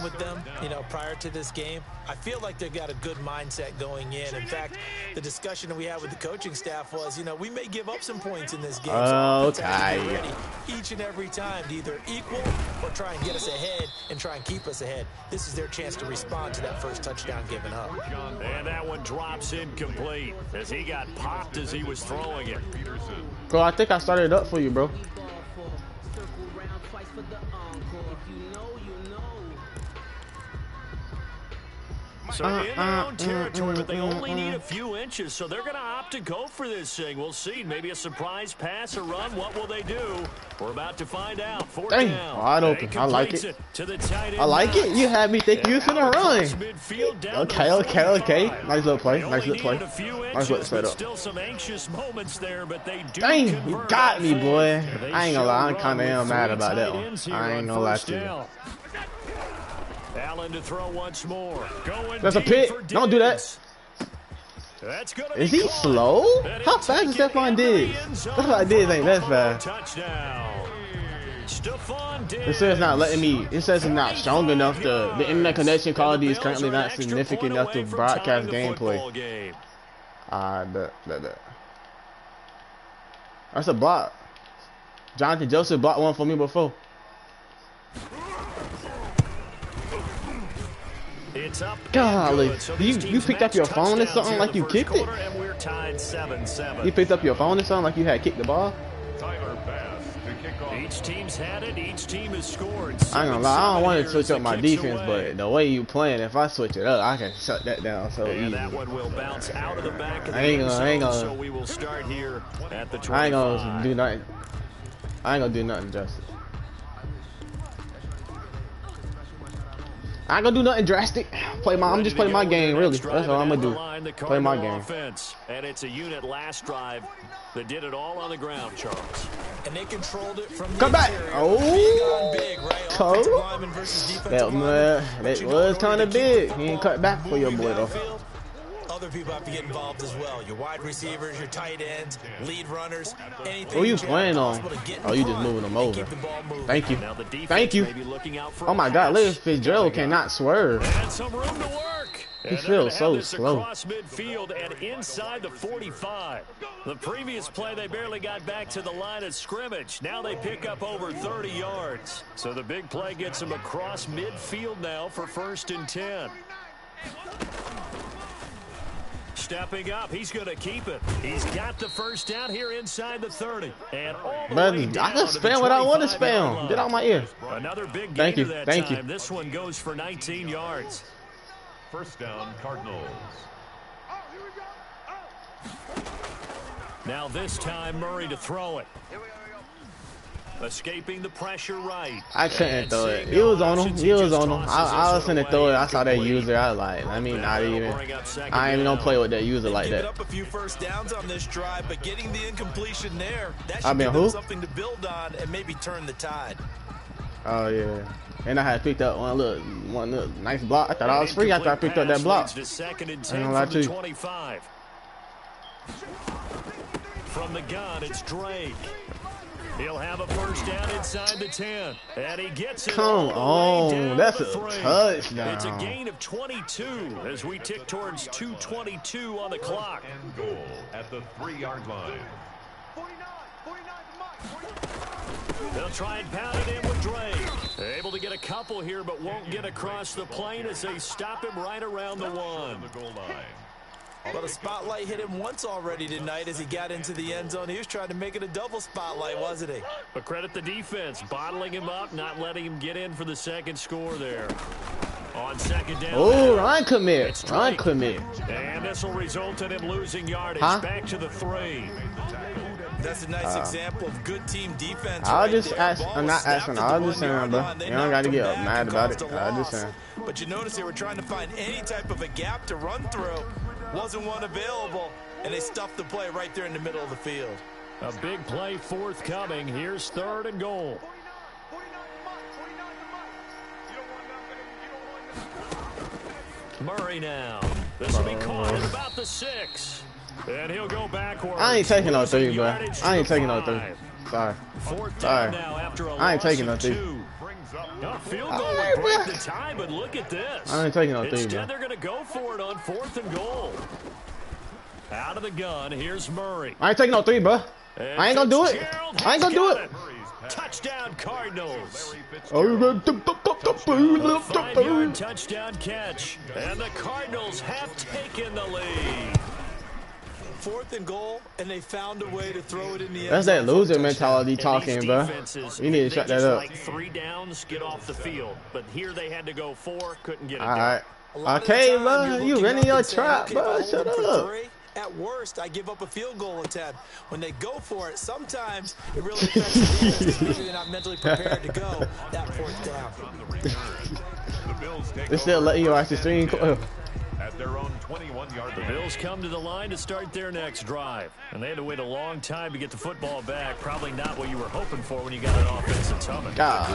with them, you know, prior to this game, I feel like they've got a good mindset going in. In fact, the discussion that we had with the coaching staff was, you know, we may give up some points in this game. So offense ready each and every time to either equal or try and get us ahead and try and keep us ahead. This is their chance to respond to that first touchdown given up. And that one drops incomplete as he got popped as he was throwing it. Bro, I think I started it up for you, bro. So in their own territory, but they only need a few inches, so they're going to opt to go for this thing. We'll see. Maybe a surprise pass or run. What will they do? We're about to find out. Fourth down. Wide open. I like it. I like it. You had me think you was going to run. Okay. Nice little play. Nice little play. Nice little setup. Still some anxious moments there, but they do. Dang, you got me, boy. I ain't gonna lie. I kind of am mad about that one. I ain't gonna lie to you. Allen to throw once more. That's a pick. Don't do that. Is he slow? How fast is Stephon Diggs? Stephon Diggs ain't that fast. It says not letting me. It says it's not strong enough to. The internet connection quality is currently not significant enough to broadcast gameplay. That's a block. Jonathan Joseph blocked one for me before. It's up. Golly, you picked up your phone or something like you kicked it? You picked up your phone or something like you had kicked the ball? Each team's had it. Each team has scored. I ain't gonna lie, I don't want to switch up my defense, but the way you playing, if I switch it up, I can shut that down so easy. That one will bounce out of the back of the I ain't gonna. So we will start here at the 25. I ain't gonna do nothing. I ain't gonna do nothing, Justin. I ain't gonna do nothing drastic. I'm just playing my game, really. That's all I'm gonna do. Play my game. And it's a unit last drive that did it all on the ground, Charles. And they controlled it from the Come back. Oh, big, right? Cole. That was kind of big. He ain't cut back for your boy though. Other people have to get involved as well. Your wide receivers, your tight ends, lead runners, anything. Who you playing on? Oh, you just moving them over. Thank you. Thank you. Oh my God, Larry Fitzgerald cannot swerve. And some room to work. He feels so slow. Across midfield and inside the 45. The previous play, they barely got back to the line of scrimmage. Now they pick up over 30 yards. So the big play gets them across midfield now for 1st and 10. Stepping up, he's going to keep it. He's got the first down here inside the 30. And all the way down I can spam what I want to spam. Get out my ear. Another big Thank you. that Thank time. you. This one goes for 19 yards. First down, Cardinals. Now this time, Murray to throw it. Escaping the pressure right. I couldn't throw it. He was on him. He was on him. I was gonna throw it. I saw that user. I was like, I ain't even gonna play with that user like that. Up a few first downs on this drive, but getting the incompletion there, that should give them something to build on and maybe turn the tide. Oh yeah. And I had picked up one little nice block. I thought I was free after I picked up that block. Second and 10 from the 25. From the gun, it's Drake. He'll have a first down inside the 10. And he gets it. Come on. That's a touchdown. It's a gain of 22 as we tick towards 2:22 on the clock. And goal at the 3-yard line. They'll try and pound it in with Drake. Able to get a couple here, but won't get across the plane as they stop him right around the 1. The goal line. Well, the spotlight hit him once already tonight as he got into the end zone. He was trying to make it a double spotlight, wasn't he? But credit the defense, bottling him up, not letting him get in for the second score there. On second down. Oh, Ryan commit. Ryan commit. And this will result in him losing yardage back to the 3. That's a nice example of good team defense. I'll just ask. I'm not asking. I'll just saying, bro. You don't got to get mad about it. I'll just saying. But you notice they were trying to find any type of a gap to run through. Wasn't one available, and they stuffed the play right there in the middle of the field. A big play forthcoming. Here's 3rd and goal. Murray now. This will be caught at about the 6. And he'll go backwards. I ain't taking no 3, bro. I ain't taking no 3. Sorry. Fourth down now after a I ain't taking no 3. A field goal would break the tie, but look at this. I ain't taking no 3, bro. Instead, they're going to go for it on 4th and goal. Out of the gun, here's Murray. I ain't taking no 3, bro. I ain't gonna do it. I ain't gonna do it. Touchdown, Cardinals. A 5-yard touchdown catch. And the Cardinals have taken the lead. 4th and goal, and they found a way to throw it in the end. That's that loser mentality talking, bro. You need to shut that up. Like 3 downs, get off the field. But here they had to go 4, couldn't get it All done. right. Okay, bro. You running your trap, bro. Shut up. At worst, I give up a field goal attempt. When they go for it, sometimes it really affects the defense. Maybe they're not mentally prepared to go that 4th down. They still let you watch the stream. At their own 21-yard The Bills come to the line to start their next drive. And they had to wait a long time to get the football back. Probably not what you were hoping for when you got an offense that's humming. God,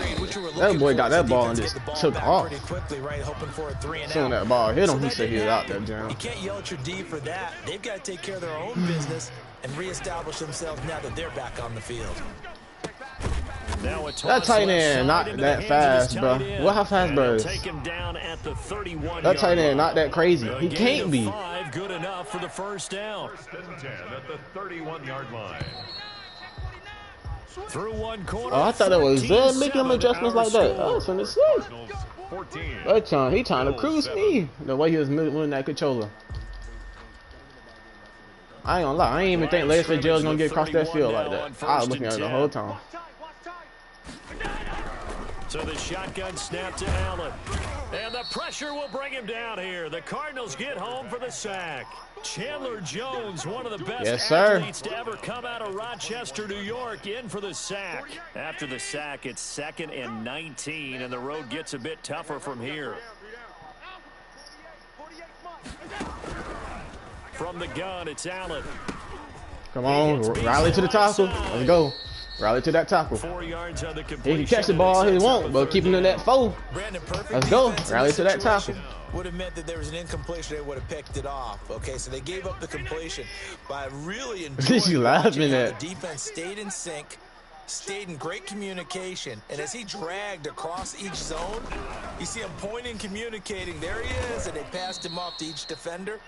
that boy got that ball and just took off. Pretty quickly, right? Hoping for a 3 and Soon out. that ball hit him, he said he was out there, Jim. You can't yell at your D for that. They've got to take care of their own business and reestablish themselves now that they're back on the field. Now that tight end not that fast, bro. What how fast, bro? That tight end not that crazy. He can't be. 5 good enough for the first down. 1st and 10 at the 31-yard line. Through one corner. Oh, I thought it was Zed making him adjustments like that. I was finna say. That time he trying to cruise me. The way he was moving that controller. I ain't gonna lie. I ain't even think Larry Fitzgerald was gonna get across that field like that. I was looking at it the whole time. So the shotgun snap to Allen. And the pressure will bring him down here. The Cardinals get home for the sack. Chandler Jones, one of the best athletes to ever come out of Rochester, New York, in for the sack. After the sack, it's 2nd and 19, and the road gets a bit tougher from here. From the gun, it's Allen. Come on, rally to the tackle. Let's go. Rally to that tackle. 4 yards on the He completion. can catch the ball he won't, but keep him in that 4. Let's go. Rally to that tackle. Would have meant that there was an incompletion. They would have picked it off. Okay, so they gave up the completion, but I really enjoyed you laughing at? The defense stayed in sync, stayed in great communication, and as he dragged across each zone, you see him pointing, communicating. There he is, and they passed him off to each defender.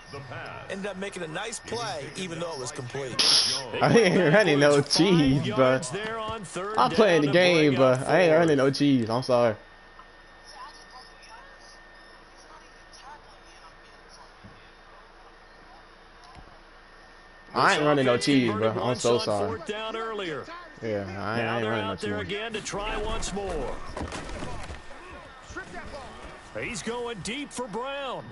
Ended up making a nice play, even though it was complete. I ain't running no cheese, bro. I'm playing the game, but I ain't running no cheese. I'm sorry. I ain't running no cheese, bro. I'm so sorry. Yeah, I ain't running no cheese. There again to try once more. He's going deep for Brown.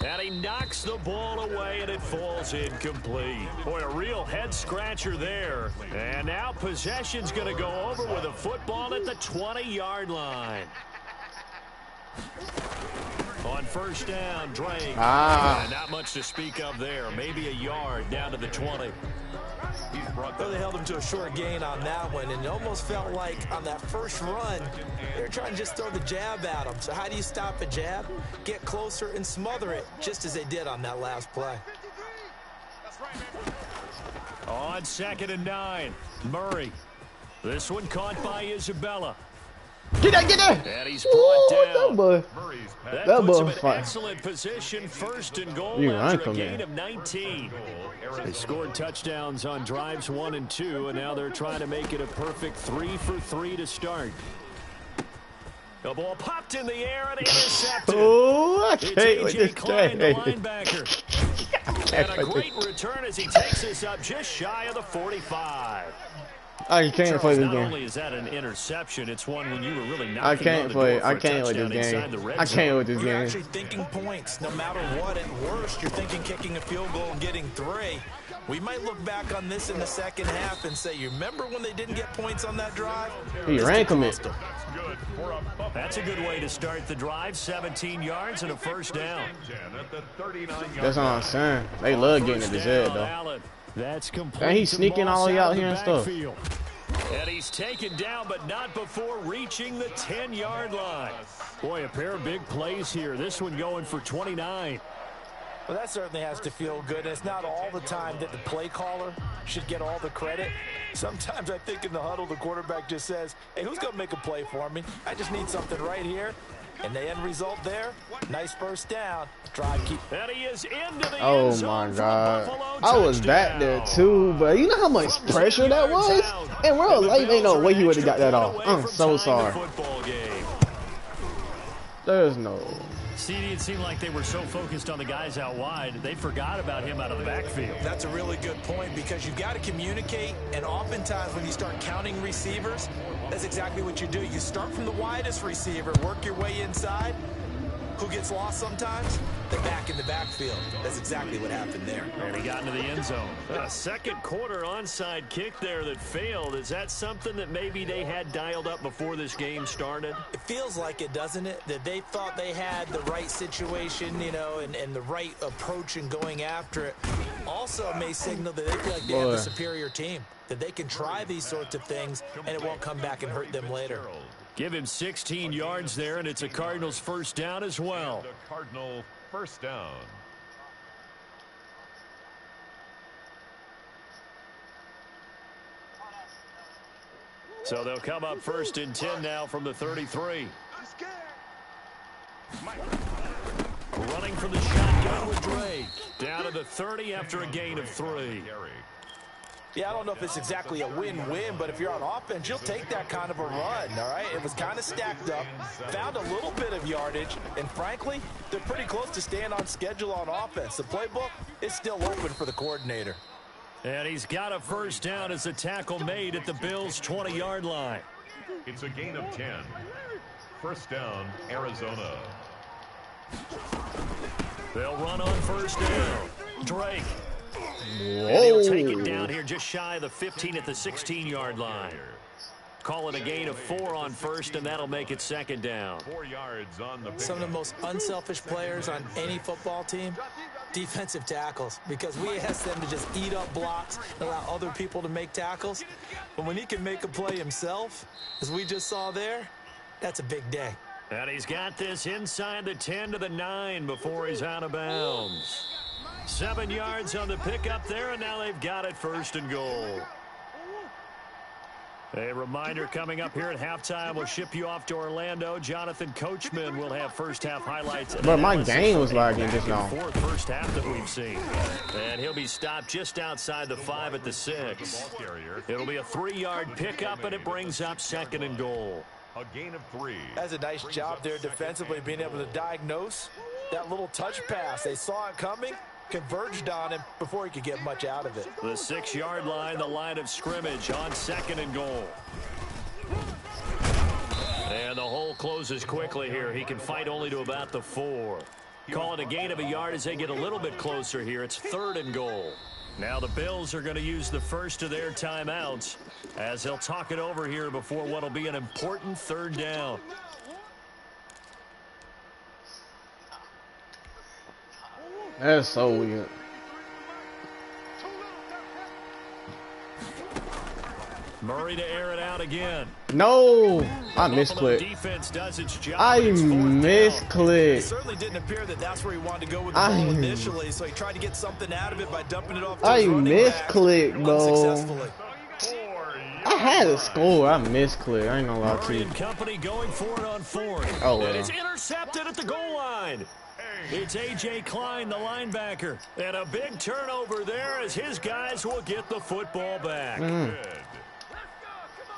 And he knocks the ball away, and it falls incomplete. Boy, a real head-scratcher there. And now possession's going to go over with a football at the 20-yard line. On first down, Drake. Not much to speak of there. Maybe a yard down to the 20. Well, they held him to a short gain on that one, and it almost felt like on that first run, they were trying to just throw the jab at him. So how do you stop a jab? Get closer and smother it, just as they did on that last play. On 2nd and 9, Murray. This one caught by Isabella. Get there! And he's brought down. That boy. That boy puts him was in fine. excellent position, 1st and goal You after a ain't gain of 19. They scored touchdowns on drives 1 and 2, and now they're trying to make it a perfect 3 for 3 to start. The ball popped in the air and intercepted. Oh, I can't with this Klein, game. the linebacker. And a great return as he takes us up just shy of the 45. I can't play this Not game. only is that an interception, it's one when you were really knocking I can't on the play. door for I a can't with touchdown this inside the game. red I zone. can't with this You're game. actually thinking points. No matter what, at worst, you're thinking kicking a field goal and getting 3. We might look back on this in the second half and say, you remember when they didn't get points on that drive? He ran commit. That's a good way to start the drive. 17 yards and a first down. That's all I'm saying. They love getting at his head, though. Allen. That's complete. And he's sneaking all the way out here and stuff. And he's taken down, but not before reaching the 10-yard line. Boy, a pair of big plays here. This one going for 29. Well, that certainly has to feel good. And it's not all the time that the play caller should get all the credit. Sometimes I think in the huddle, the quarterback just says, hey, who's going to make a play for me? I just need something right here. And the end result there, nice first down. Drive keep. And he is into the Oh my God. I was back there too, but you know how much pressure that was? In real life, ain't no way he would have got that off. I'm so sorry. There's no. See, it seemed like they were so focused on the guys out wide, they forgot about him out of the backfield. That's a really good point because you've got to communicate, and oftentimes when you start counting receivers, that's exactly what you do. You start from the widest receiver, work your way inside. Who gets lost sometimes? The back in the backfield. That's exactly what happened there. And he got into the end zone. A second quarter onside kick there that failed. Is that something that maybe they had dialed up before this game started? It feels like it, doesn't it? That they thought they had the right situation, you know, and the right approach in going after it. Also may signal that they feel like they have the superior team, that they can try these sorts of things and it won't come back and hurt them later. Give him 16 yards there, and it's a Cardinals first down as well. The Cardinal first down. So they'll come up first and 10 now from the 33. Running from the shotgun with Drake. Down to the 30 after a gain of 3. Yeah, I don't know if it's exactly a win-win, but if you're on offense, you'll take that kind of a run, all right? It was kind of stacked up, found a little bit of yardage, and frankly, they're pretty close to staying on schedule on offense. The playbook is still open for the coordinator. And he's got a first down as a tackle made at the Bills' 20-yard line. It's a gain of 10. First down, Arizona. They'll run on first down. Drake. Whoa. And he'll take it down here just shy of the 15 at the 16-yard line. Call it a gain of 4 on first, and that'll make it second down. 4 yards on the Some of the most unselfish players on any football team, defensive tackles, because we ask them to just eat up blocks and allow other people to make tackles. But when he can make a play himself, as we just saw there, that's a big day. And he's got this inside the 10 to the 9 before he's out of bounds. 7 yards on the pickup there, and now they've got it first and goal. A reminder coming up here at halftime. We'll ship you off to Orlando. Jonathan Coachman will have first-half highlights. But my game was lagging just now. Fourth first half that we've seen. And he'll be stopped just outside the 5 at the 6. It'll be a 3-yard pickup, and it brings up second and goal. A gain of 3. That's a nice job there defensively, being able to diagnose that little touch pass. They saw it coming, converged on him before he could get much out of it. The 6-yard line, the line of scrimmage on second and goal. And the hole closes quickly here. He can fight only to about the 4. Call it a gain of a yard as they get a little bit closer here. It's third and goal. Now the Bills are going to use the first of their timeouts as they'll talk it over here before what will be an important third down. That's so weird. Murray to air it out again. No, I misclicked. Defense does its job. I It misclicked. certainly didn't appear that that's where he wanted to go with the ball initially, so he tried to get something out of it by dumping it off to his running back, misclicked, bro. unsuccessfully. I had a score. I misclicked. I ain't gonna lie to Murray you. and company going for it on 4th. Oh, well. And it's intercepted at the goal line. It's A.J. Klein, the linebacker. And a big turnover there as his guys will get the football back.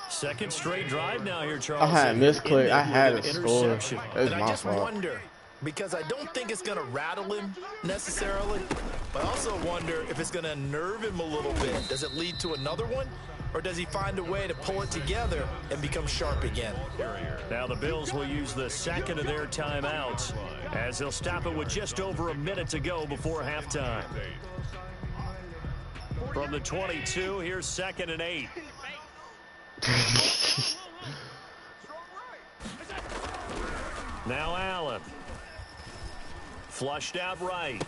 Second straight drive now here, Charles. I had misclicked. I had a score. It was And I my just fault. wonder, because I don't think it's going to rattle him necessarily, but I also wonder if it's going to nerve him a little bit. Does it lead to another one? Or does he find a way to pull it together and become sharp again? Now the Bills will use the second of their timeouts as they'll stop it with just over a minute to go before halftime. From the 22, here's 2nd and 8. Now Allen. Flushed out right.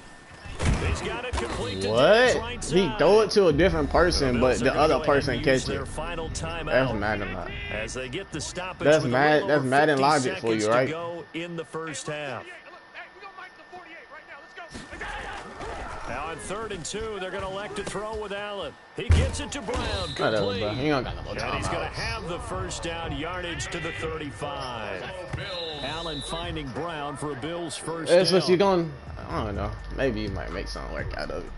He's got it complete to What? He throw it to a different person, but the other person catch it. That's Madden. As they get the stoppage. That's Madden logic for you, right? Go in the first half. Now on 3rd and 2, they're going to elect to throw with Allen. He gets it to Brown. Complete. And he's going to have the first down, yardage to the 35. Allen finding Brown for a Bills first down. So you're going, I don't know. Maybe you might make something work out of it.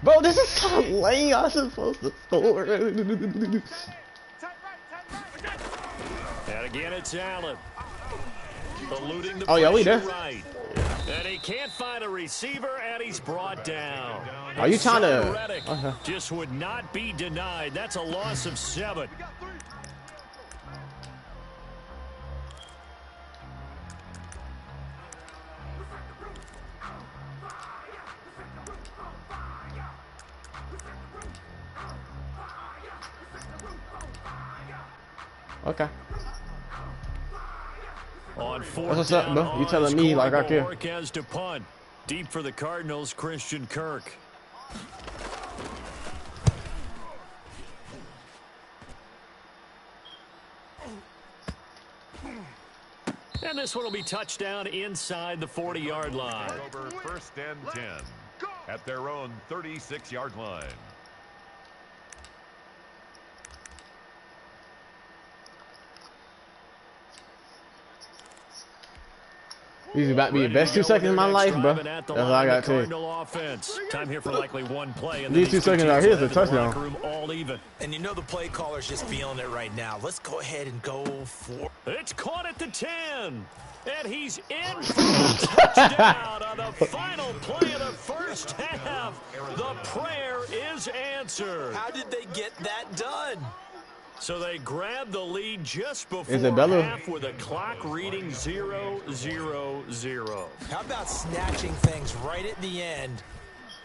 Bro, this is so lame. I'm supposed to score. And again, it's Allen. Eluding the yeah, we there. Right. And he can't find a receiver, and he's brought down. Are you trying to? Just would not be denied. That's a loss of 7. Okay. On 4th what's up, bro? You telling me like I care? Has to punt. Deep for the Cardinals, Christian Kirk. And this one will be touchdown inside the 40-yard line. Over 1st and 10 at their own 36-yard line. These about to be the best 2 seconds of my life, bro. That's all I got to offense. Time here for likely one play. And these 2 seconds out here is a touchdown. All even. And you know the play caller's just feeling it right now. Let's go ahead and go for It's caught at the 10. And he's in for a touchdown on the final play of the first half. The prayer is answered. How did they get that done? So they grabbed the lead just before half with a clock reading 0-0-0. How about snatching things right at the end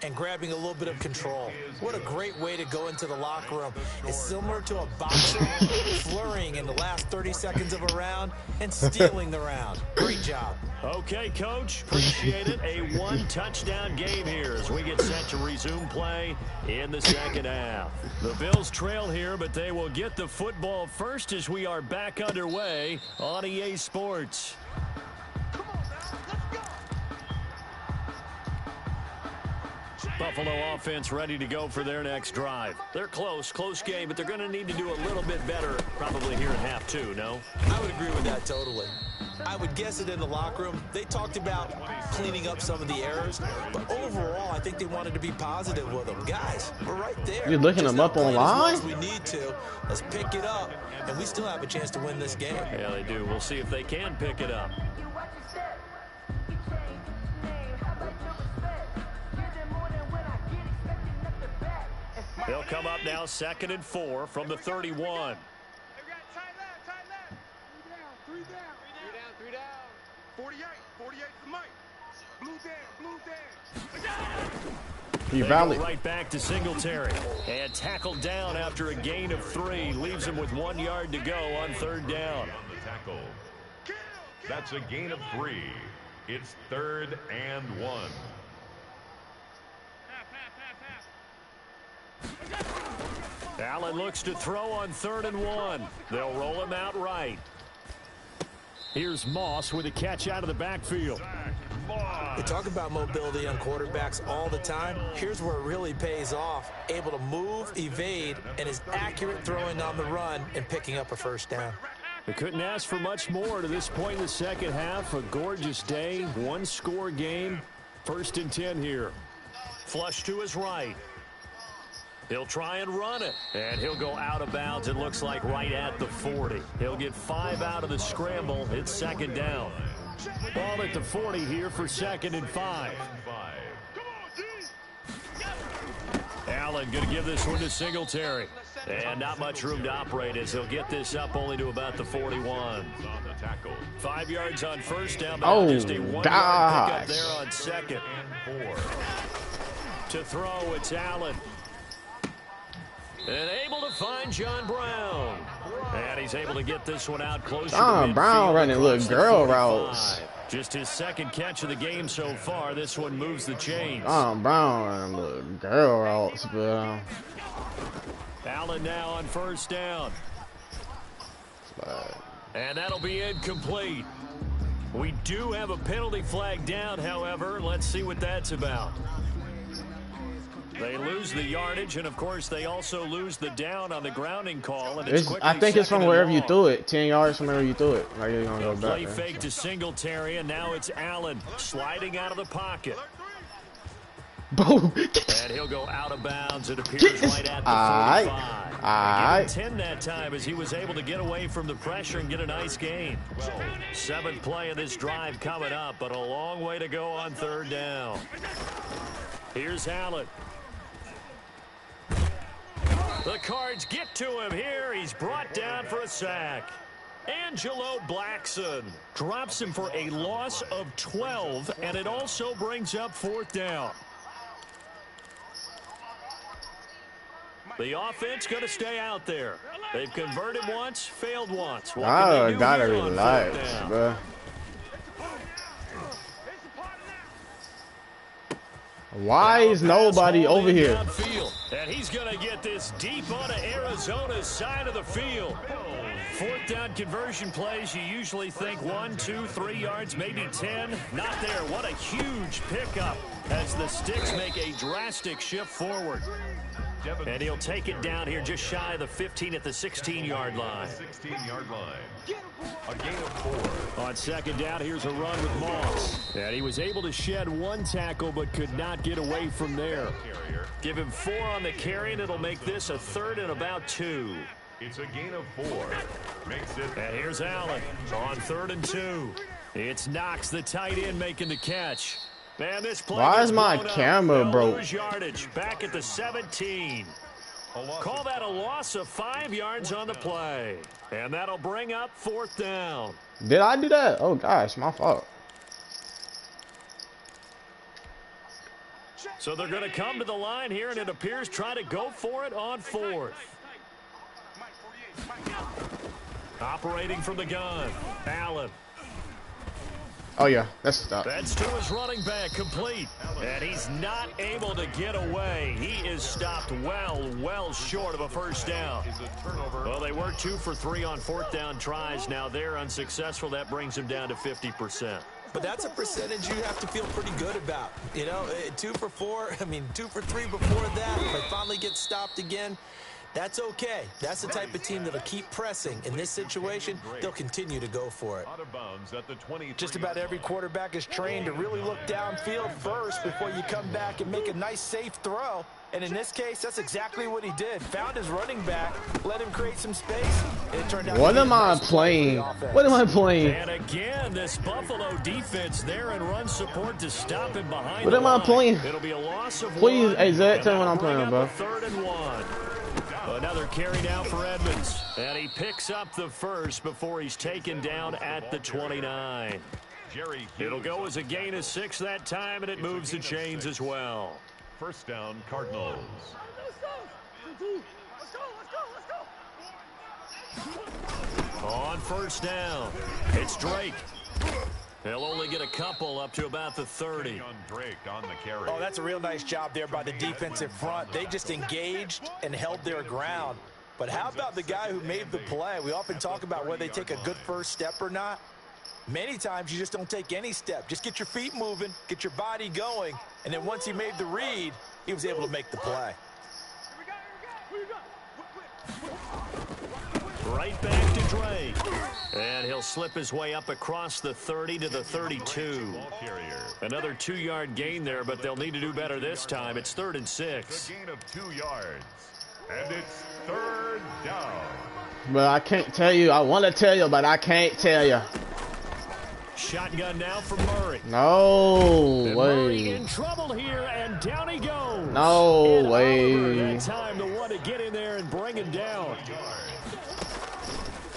and grabbing a little bit of control? What a great way to go into the locker room. It's similar to a boxer flurrying in the last 30 seconds of a round and stealing the round. Great job. Okay, Coach. Appreciate it. A 1-touchdown game here as we get set to resume play in the second half. The Bills trail here, but they will get the football first as we are back underway on EA Sports. Buffalo offense ready to go for their next drive. They're close game, but they're going to need to do a little bit better probably here in half 2, no? I would agree with that totally. I would guess it in the locker room. They talked about cleaning up some of the errors, but overall, I think they wanted to be positive with them. Guys, we're right there. You're looking them up online? We need to. Let's pick it up, and we still have a chance to win this game. Yeah, they do. We'll see if they can pick it up. They'll come up now 2nd and 4 from the 31. Three down. 48 for Mike. Blue down. You valid. Right back to Singletary. And tackled down after a gain of 3. Leaves him with 1 yard to go on 3rd down. On the tackle. That's a gain of 3. It's 3rd and 1. Allen looks to throw on 3rd and 1. They'll roll him out right. Here's Moss with a catch out of the backfield. We talk about mobility on quarterbacks all the time. Here's where it really pays off. Able to move, evade, and is accurate throwing on the run and picking up a first down. They couldn't ask for much more to this point in the second half. A gorgeous day, 1-score game. 1st and 10 here. Flush to his right. He'll try and run it, and he'll go out of bounds, it looks like, right at the 40. He'll get 5 out of the scramble. It's 2nd down. Ball at the 40 here for 2nd and 5. Allen going to give this one to Singletary. And not much room to operate as he'll get this up only to about the 41. 5 yards on 1st down, but just a 1-yard pickup there on 2nd and 4. To throw, it's Allen. And able to find John Brown. And he's able to get this one out closer to midfield. Brown running little girl routes. Just his 2nd catch of the game so far. This one moves the chains. Brown running little girl routes, but Allen now on 1st down. And that'll be incomplete. We do have a penalty flag down, however. Let's see what that's about. They lose the yardage, and of course they also lose the down on the grounding call. And I think it's from wherever you threw it. 10 yards from wherever you threw it. Like you're gonna go back. Play fake to Singletary, and now it's Allen sliding out of the pocket. Boom. And he'll go out of bounds. It appears right at the 45. 10 that time as he was able to get away from the pressure and get a nice gain. 7th play of this drive coming up, but a long way to go on 3rd down. Here's Allen. The Cards get to him here. He's brought down for a sack. Angelo Blackson drops him for a loss of 12, and it also brings up 4th down. The offense going to stay out there. They've converted once, failed once. I gotta relax, bro. Why is nobody over here? And he's going to get this deep onto Arizona's side of the field. 4th down conversion plays, you usually think 1, 2, 3 yards, maybe 10. Not there. What a huge pickup as the Sticks make a drastic shift forward. And he'll take it down here just shy of the 15 at the 16-yard line. 16-yard line. A gain of 4. On 2nd down, here's a run with Moss. And he was able to shed 1 tackle but could not get away from there. Give him 4 on the carry, and it'll make this a 3rd and about 2. It's a gain of 4. Makes it. And here's Allen on 3rd and 2. It's Knox, the tight end, making the catch. Man, this play why is my camera broke? Yardage back at the 17. Call that a loss of 5 yards on the play. And that'll bring up 4th down. Did I do that? Oh, gosh, my fault. So they're going to come to the line here, and it appears try to go for it on 4th. Operating from the gun, Allen. Oh, yeah, that's stop. That's to his running back, complete. And he's not able to get away. He is stopped well short of a 1st down. Well, they were 2 for 3 on 4th down tries. Now they're unsuccessful. That brings them down to 50%. But that's a percentage you have to feel pretty good about. You know, 2 for 4, I mean, 2 for 3 before that. If they finally get stopped again, that's okay. That's the type of team that'll keep pressing. In this situation, they'll continue to go for it. Just about every quarterback is trained to really look downfield first before you come back and make a nice, safe throw. And in this case, that's exactly what he did. Found his running back, let him create some space, and it turned out what am I playing? What am I playing? And again, this Buffalo defense there and run support to stop him behind. What am I playing? It'll be a loss of Please, 1. hey, Zach, tell me what I'm playing, bro. 3rd and 1. Another carry now for Edmonds. And he picks up the 1st before he's taken down at the 29. It'll go as a gain of 6 that time, and it moves the chains as well. 1st down, Cardinals. On 1st down, it's Drake. He'll only get a couple up to about the 30. Oh, that's a real nice job there by the defensive front. They just engaged and held their ground. But how about the guy who made the play? We often talk about whether they take a good first step or not. Many times you just don't take any step. Just get your feet moving, get your body going, and then once he made the read, he was able to make the play. Right back to Drake. And he'll slip his way up across the 30 to the 32. Another 2-yard gain there, but they'll need to do better this time. It's 3rd and 6. A gain of 2 yards. And it's 3rd down. But I can't tell you. I want to tell you, but I can't tell you. Shotgun now for Murray. No way. Murray in trouble here, and down he goes. No way. That time to want to get in there and bring him down.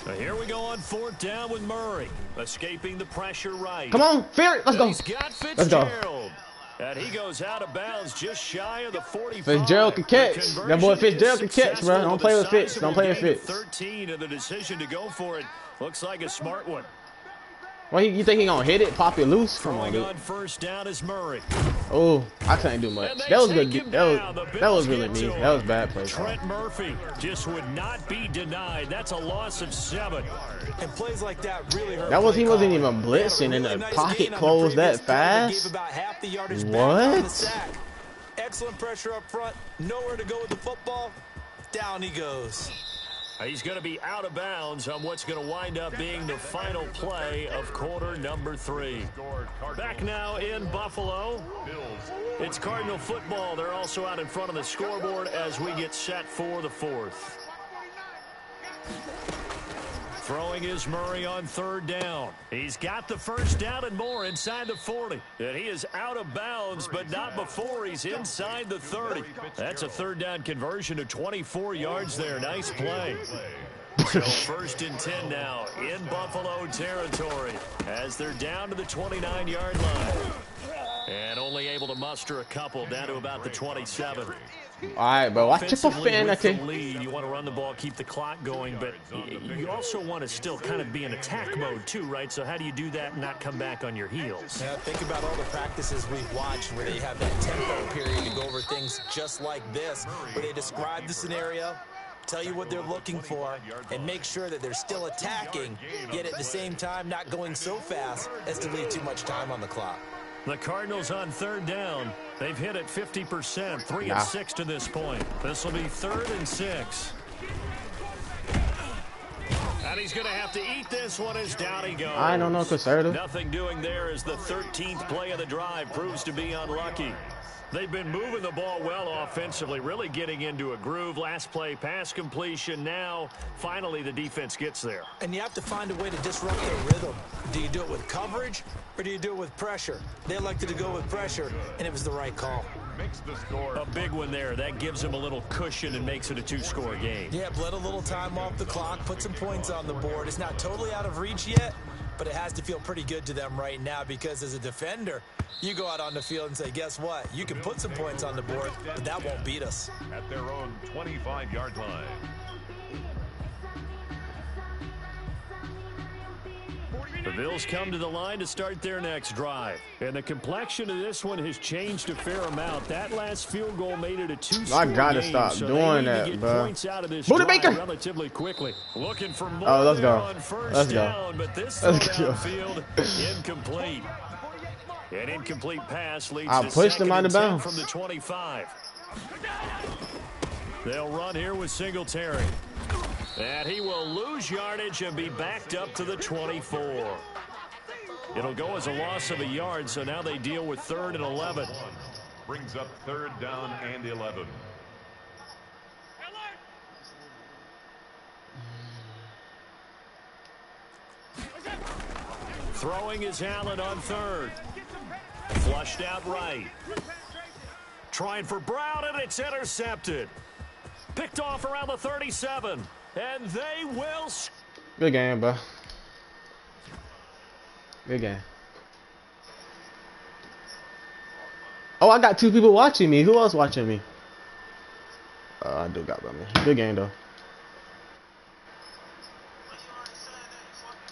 So here we go on 4th down with Murray. Escaping the pressure right. Come on, Ferret, let's go. He's got Fitzgerald. And he goes out of bounds just shy of the 45. Fitzgerald can catch. That boy Fitzgerald can catch, bro. Don't play with Fitz. Don't play with Fitz. 13, and the decision to go for it looks like a smart one. Well, you think he gonna hit it, pop it loose? Come on, dude. On first down is Murray. Oh, I couldn't do much. That was good. That was really me. That was bad play. Trent Murphy just would not be denied. That's a loss of 7. And plays like that really hurt. That was he wasn't even blitzing, and the pocket closed that fast. What? Excellent pressure up front. Nowhere to go with the football. Down he goes. He's going to be out of bounds on what's going to wind up being the final play of quarter number 3. Back now in Buffalo. It's Cardinal football. They're also out in front of the scoreboard as we get set for the 4th. Throwing is Murray on third down. He's got the first down and more inside the 40. And he is out of bounds, but not before he's inside the 30. That's a third down conversion of 24 yards there. Nice play. So first and 10 now in Buffalo territory as they're down to the 29-yard line. And only able to muster a couple down to about the 27. All right, bro. Watch your profanity. You want to run the ball, keep the clock going, but you also want to still kind of be in attack mode too, right? So how do you do that and not come back on your heels? Yeah, think about all the practices we've watched where they have that tempo period to go over things just like this, where they describe the scenario, tell you what they're looking for, and make sure that they're still attacking, yet at the same time not going so fast as to leave too much time on the clock. The Cardinals on third down. They've hit it 50%, 3 and 6 to this point. This will be 3rd and 6. And he's going to have to eat this one as down he goes. I don't know, conservative. Nothing doing there as the 13th play of the drive proves to be unlucky. They've been moving the ball well offensively, really getting into a groove. Last play, pass completion. Now, finally, the defense gets there. And you have to find a way to disrupt their rhythm. Do you do it with coverage, or do you do it with pressure? They elected to go with pressure, and it was the right call. Makes the score. A big one there. That gives them a little cushion and makes it a 2-score game. Yeah, let a little time off the clock, put some points on the board. It's not totally out of reach yet, but it has to feel pretty good to them right now because as a defender, you go out on the field and say, guess what? You can put some points on the board, but that won't beat us. At their own 25-yard line. The Bills come to the line to start their next drive. And the complexion of this one has changed a fair amount. That last field goal made it a 2-score I gotta game, stop so doing they need that, to get bro. points out of this Baker relatively quickly. Looking for more let's go. on first Let's go. down, but this throw downfield incomplete. An incomplete pass leads to pushed him out of 2nd and 10 bounds from the 25. They'll run here with Singletary. And he will lose yardage and be backed up to the 24. It'll go as a loss of a yard, so now they deal with 3rd and 11. Brings up 3rd down and 11. Throwing is Allen on 3rd. Flushed out right. Trying for Brown, and it's intercepted. Picked off around the 37. And they will... Good game, bro. Good game. Oh, I got 2 people watching me. Who else watching me? I do got me. Good game, though.